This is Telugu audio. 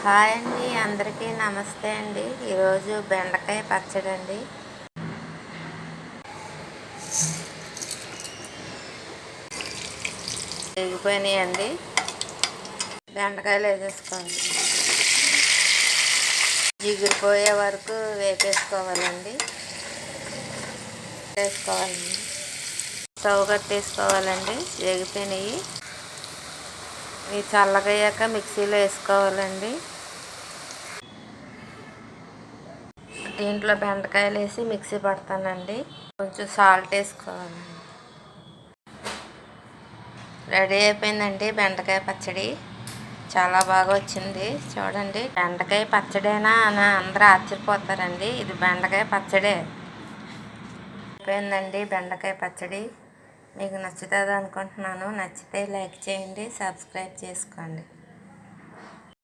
హాయ్ అండి, అందరికీ నమస్తే అండి. ఈరోజు బెండకాయ పచ్చడి అండి. వేగిపోయినాయండి. బెండకాయలు వేసేసుకోవాలి. జిగిరిపోయే వరకు వేపేసుకోవాలండి. వేసుకోవాలండి. స్టవ్ కట్టేసుకోవాలండి. వేగిపోయినాయి. ఇవి చల్లగయ్యాక మిక్సీలో వేసుకోవాలండి. దీంట్లో బెండకాయలు వేసి మిక్సీ పడతానండి. కొంచెం సాల్ట్ వేసుకోవాలండి. రెడీ అయిపోయిందండి బెండకాయ పచ్చడి. చాలా బాగా వచ్చింది. చూడండి, బెండకాయ పచ్చడేనా అని అందరూ ఆశ్చర్యపోతారండి. ఇది బెండకాయ పచ్చడే. అయిపోయిందండి బెండకాయ పచ్చడి. మీకు నచ్చుతుంది అనుకుంటున్నాను. నచ్చితే లైక్ చేయండి, సబ్స్క్రైబ్ చేసుకోండి.